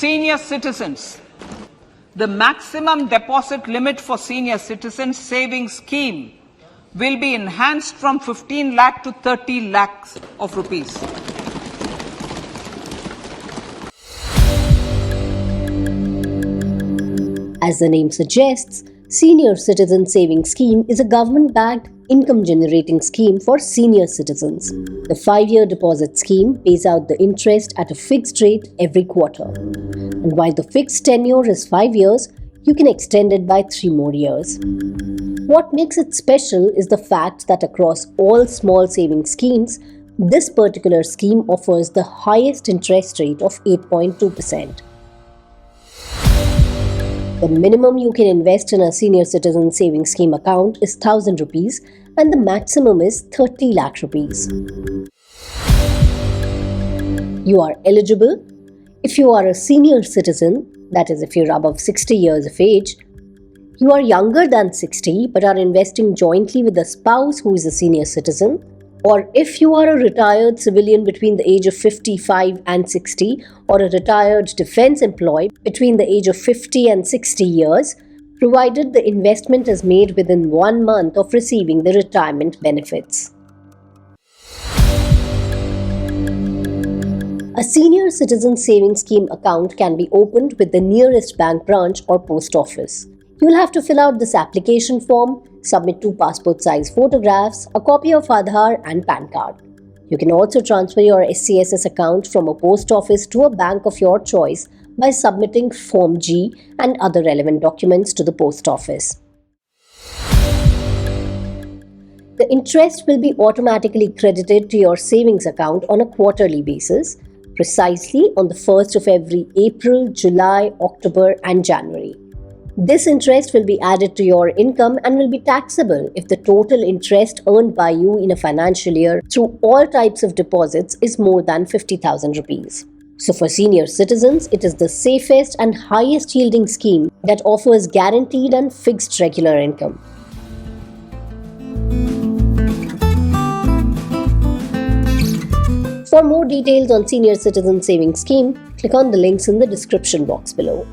Senior citizens. The maximum deposit limit for senior citizens savings scheme will be enhanced from 15 lakh to 30 lakhs of rupees. As the name suggests, Senior Citizen Savings Scheme is a government-backed income-generating scheme for senior citizens. The 5-year deposit scheme pays out the interest at a fixed rate every quarter. And while the fixed tenure is 5 years, you can extend it by 3 more years. What makes it special is the fact that across all small savings schemes, this particular scheme offers the highest interest rate of 8.2%. The minimum you can invest in a senior citizen savings scheme account is 1,000 rupees and the maximum is 30 lakh rupees. You are eligible if you are a senior citizen, that is if you're above 60 years of age, you are younger than 60 but are investing jointly with a spouse who is a senior citizen, or if you are a retired civilian between the age of 55 and 60 or a retired defense employee between the age of 50 and 60 years, provided the investment is made within 1 month of receiving the retirement benefits. A senior citizen savings scheme account can be opened with the nearest bank branch or post office. You will have to fill out this application form, submit 2 passport-size photographs, a copy of Aadhaar and PAN card. You can also transfer your SCSS account from a post office to a bank of your choice by submitting Form G and other relevant documents to the post office. The interest will be automatically credited to your savings account on a quarterly basis, precisely on the 1st of every April, July, October and January. This interest will be added to your income and will be taxable if the total interest earned by you in a financial year through all types of deposits is more than 50,000 rupees. So for senior citizens, it is the safest and highest yielding scheme that offers guaranteed and fixed regular income. For more details on Senior Citizen Savings Scheme, click on the links in the description box below.